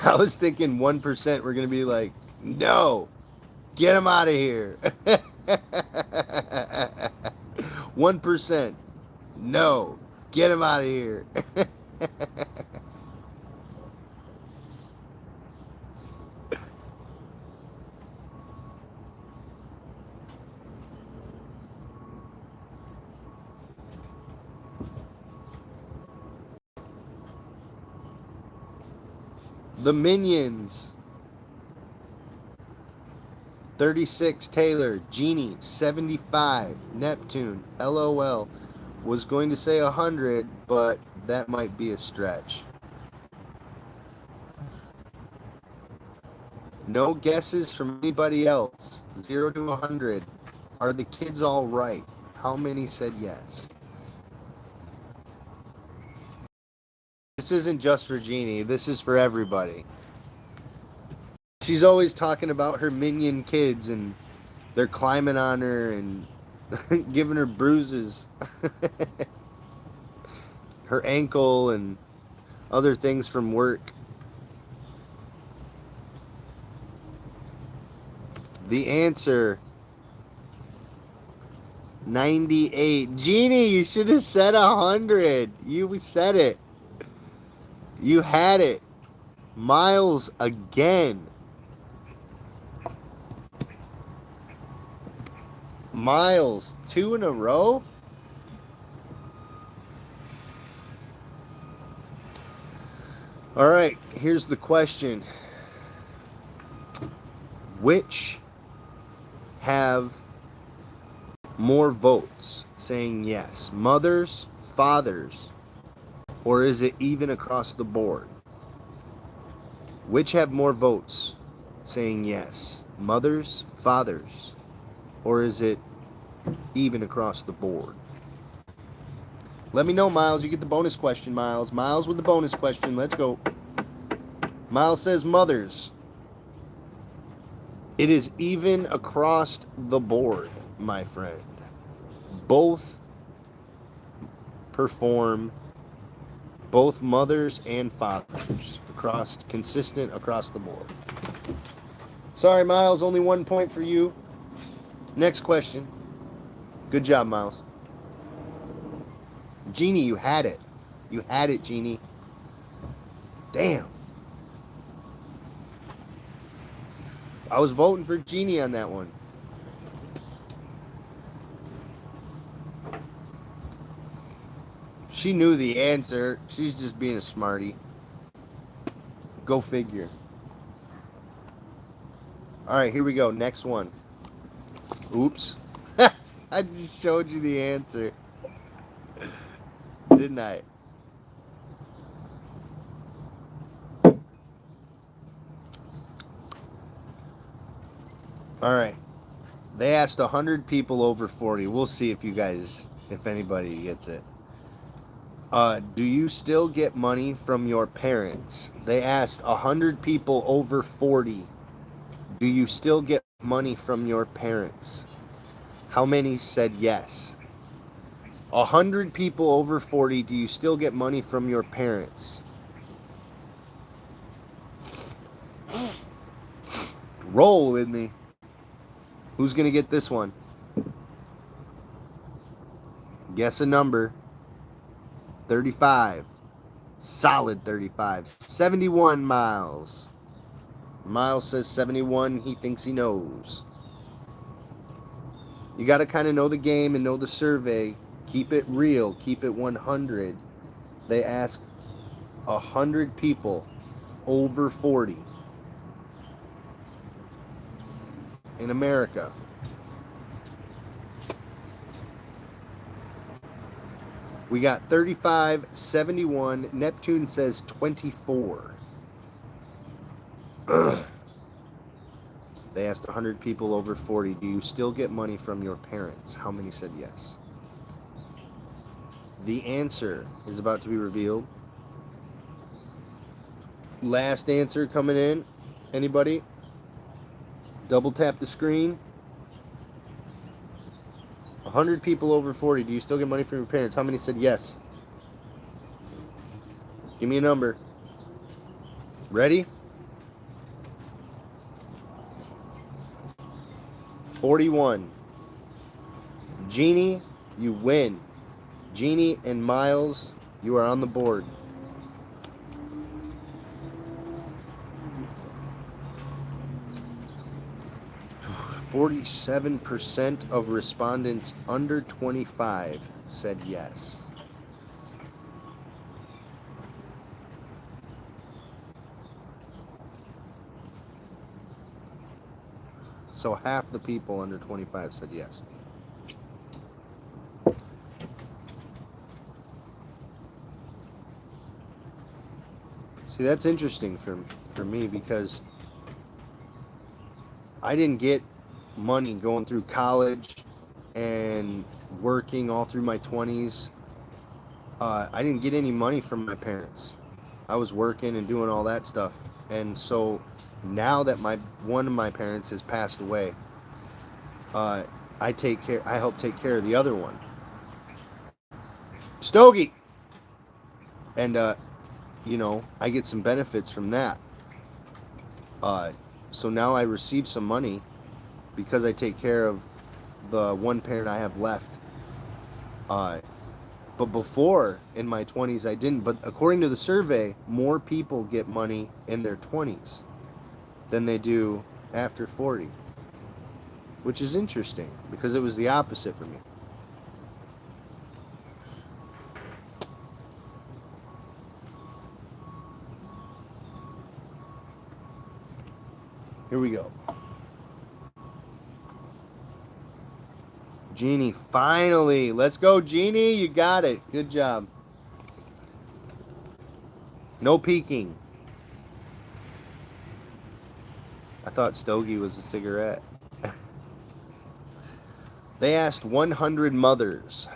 I was thinking 1% were going to be like, no, get them out of here. 1%, no, get them out of here. The Minions. 36 Taylor. Genie 75. Neptune. LOL. Was going to say 100, but that might be a stretch. No guesses from anybody else. 0 to 100. Are the kids all right? How many said yes? This isn't just for Jeannie. This is for everybody. She's always talking about her minion kids and they're climbing on her and giving her bruises. Her ankle and other things from work. The answer, 98. Jeannie, you should have said 100. You said it. You had it. Miles again. Miles, 2 in a row? All right, here's the question. Which have more votes saying yes? Mothers, fathers, or is it even across the board? Which have more votes saying yes? Mothers, fathers, or is it even across the board? Let me know, Miles. You get the bonus question, Miles. Miles with the bonus question. Let's go. Miles says mothers. It is even across the board, my friend. Both perform, both mothers and fathers, consistent across the board. Sorry, Miles, only 1 point for you. Next question. Good job, Miles. Jeannie, you had it. You had it, Jeannie. Damn. I was voting for Jeannie on that one. She knew the answer. She's just being a smarty. Go figure. All right, here we go. Next one. Oops. I just showed you the answer. Didn't I? All right. They asked 100 people over 40. We'll see if anybody gets it. Do you still get money from your parents? They asked 100 people over 40. Do you still get money from your parents? How many said yes? 100 people over 40. Do you still get money from your parents? Roll with me. Who's going to get this one? Guess a number. 35. Solid 35. 71, Miles. Miles says 71. He thinks he knows. You got to kind of know the game and know the survey. Keep it real. Keep it 100. They ask 100 people over 40 in America. We got 35, 71. Neptune says 24. They asked 100 people over 40, do you still get money from your parents? How many said yes? The answer is about to be revealed. Last answer coming in. Anybody? Double tap the screen. 100 people over 40. Do you still get money from your parents? How many said yes? Give me a number. Ready? 41. Jeannie, you win. Jeannie and Miles, you are on the board. %, of respondents under 25 said yes. So half the people under 25 said yes. See, that's interesting for me because I didn't get money going through college and working all through my 20s. I didn't get any money from my parents. I was working and doing all that stuff. And so now that one of my parents has passed away, uh, I help take care of the other one. Stogie! And, I get some benefits from that. So now I receive some money because I take care of the one parent I have left. But before, in my 20s, I didn't. But according to the survey, more people get money in their 20s than they do after 40, which is interesting because it was the opposite for me. Here we go. Jeannie, finally. Let's go, Jeannie. You got it. Good job. No peeking. I thought Stogie was a cigarette. They asked 100 mothers,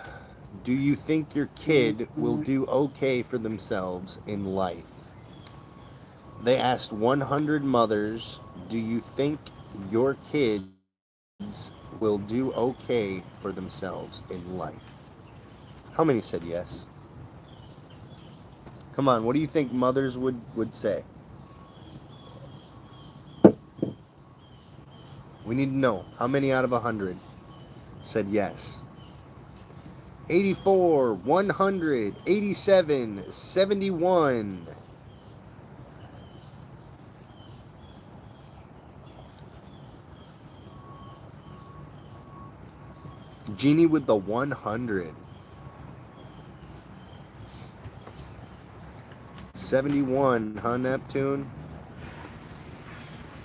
do you think your kid will do okay for themselves in life? They asked 100 mothers, do you think your kids will do okay for themselves in life? How many said yes? Come on, what do you think mothers would say? We need to know. How many out of 100 said yes? 84, 100, 87, 71. Jeannie with the 100. 71, huh, Neptune?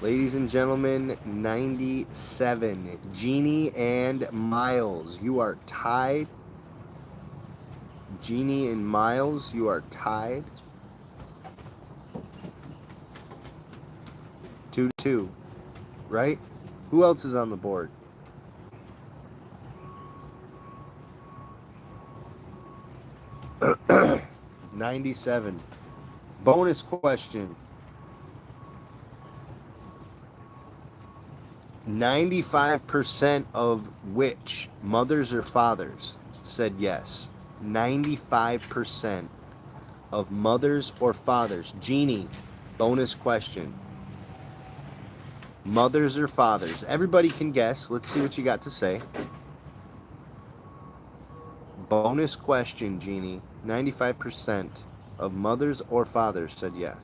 Ladies and gentlemen, 97. Jeannie and Miles, you are tied. Jeannie and Miles, you are tied. 2-2, right? Who else is on the board? $97. Bonus question. 95% of which mothers or fathers said yes? 95% of mothers or fathers. Jeannie, bonus question. Mothers or fathers? Everybody can guess. Let's see what you got to say. Bonus question, Jeannie. 95% of mothers or fathers said yes.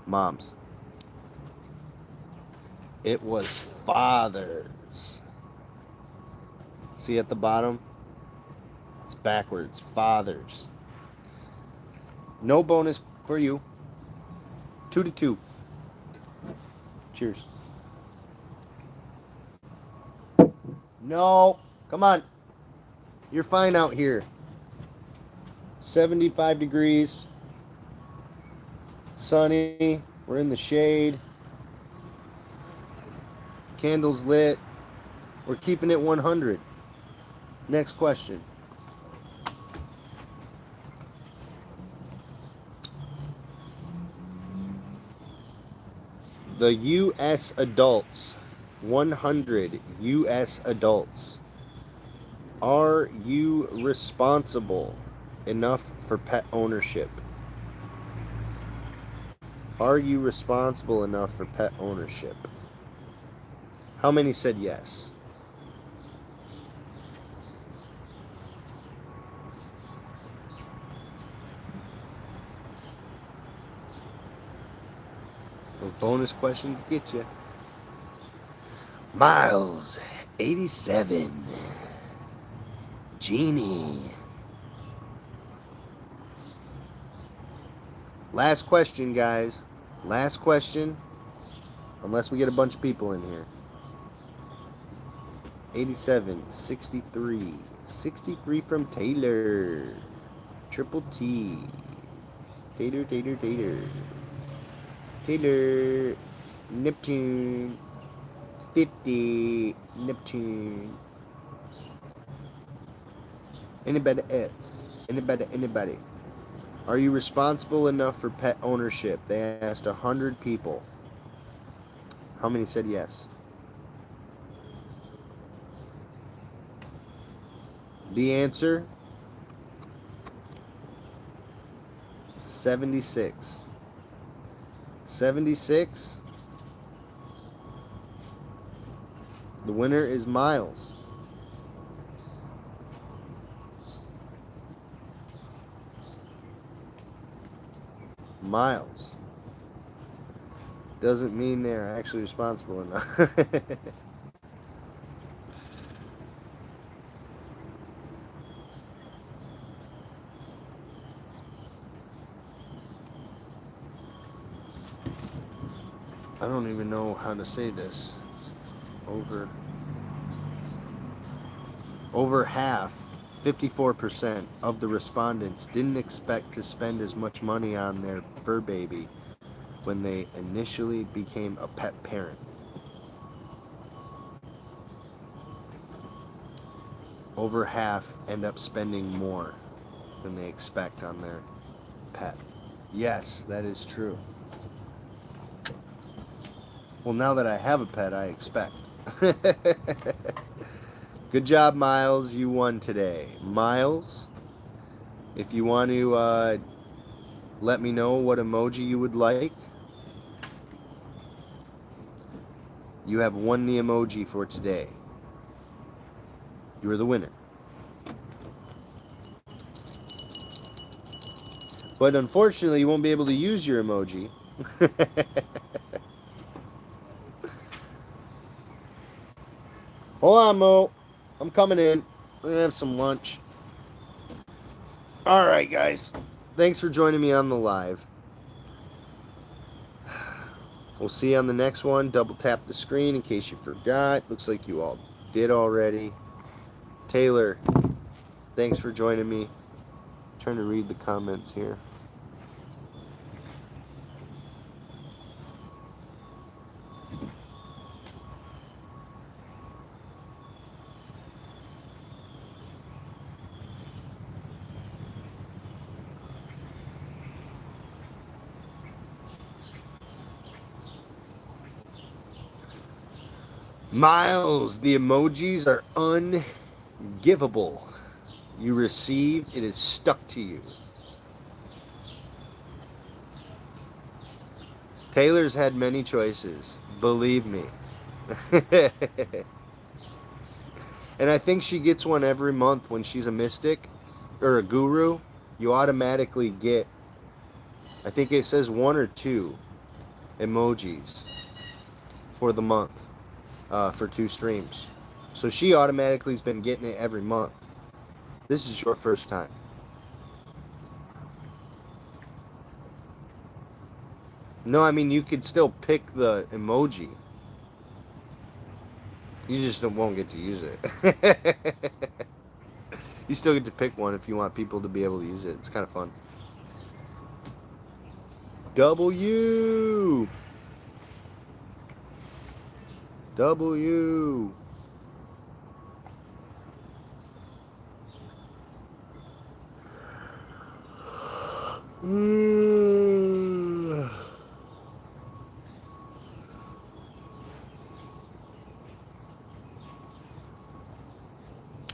Moms. It was fathers. See at the bottom? It's backwards. Fathers. No bonus for you. 2-2. Cheers. No. Come on. You're fine out here. 75 degrees. Sunny. We're in the shade. Candles lit. We're keeping it 100. Next question. The U.S. adults, 100 U.S. adults, are you responsible enough for pet ownership? Are you responsible enough for pet ownership? How many said yes? Those bonus questions get you. Miles, 87. Jeannie. Last question, guys. Last question. Unless we get a bunch of people in here. 87, 63. 63 from Taylor. Triple T. Tater, tater, tater. Taylor. Neptune. 50. Neptune. Anybody else? Anybody? Are you responsible enough for pet ownership? They asked 100 people. How many said yes? The answer? 76. 76. The winner is Miles. Miles. Doesn't mean they're actually responsible enough. I don't even know how to say this. Over half, 54% of the respondents didn't expect to spend as much money on their fur baby when they initially became a pet parent. Over half end up spending more than they expect on their pet. Yes, that is true. Well, now that I have a pet, I expect. Good job, Miles. You won today. Miles, if you want to let me know what emoji you would like, you have won the emoji for today. You're the winner. But unfortunately, you won't be able to use your emoji. Hold on, Mo. I'm coming in. We're going to have some lunch. All right, guys. Thanks for joining me on the live. We'll see you on the next one. Double tap the screen in case you forgot. Looks like you all did already. Taylor, thanks for joining me. I'm trying to read the comments here. Miles, the emojis are ungivable. You receive, it is stuck to you. Taylor's had many choices, believe me. And I think she gets one every month when she's a mystic or a guru. You automatically get, I think it says 1 or 2 emojis for the month. For 2 streams. So she automatically has been getting it every month. This is your first time. No, I mean, you could still pick the emoji. You just won't get to use it. You still get to pick one if you want people to be able to use it. It's kind of fun. W.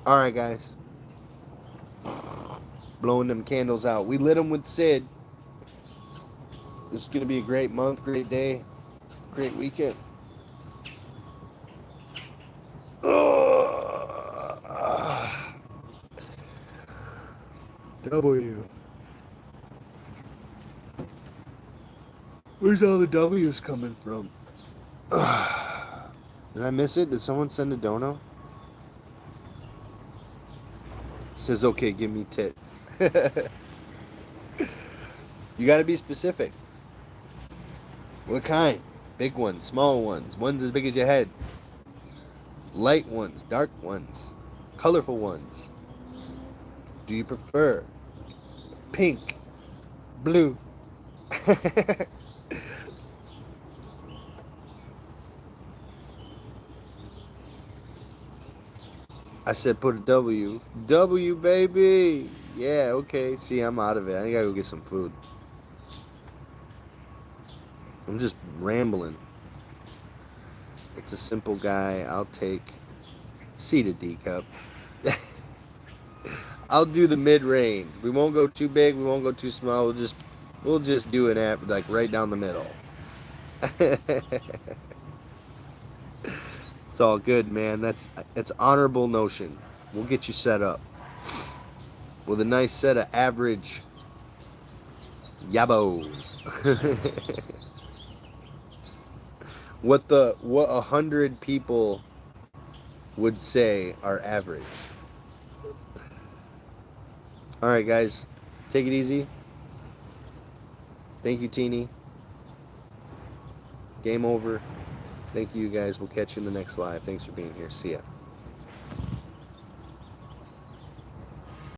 All right, guys. Blowing them candles out. We lit them with Sid. This is going to be a great month, great day, great weekend. W. Where's all the W's coming from? Did I miss it? Did someone send a dono? Says, okay, give me tits. You got to be specific. What kind? Big ones, small ones, ones as big as your head. Light ones, dark ones, colorful ones. Do you prefer pink, blue? I said put a W. W, baby. Yeah, okay. See, I'm out of it. I gotta go get some food. I'm just rambling. It's a simple guy. I'll take C to D cup. I'll do the mid range. We won't go too big. We won't go too small. We'll just do an app like right down the middle. It's all good, man. That's honorable notion. We'll get you set up with a nice set of average yabos. what 100 people would say are average. All right, guys, take it easy. Thank you, Teeny. Game over. Thank you, guys. We'll catch you in the next live. Thanks for being here. See ya.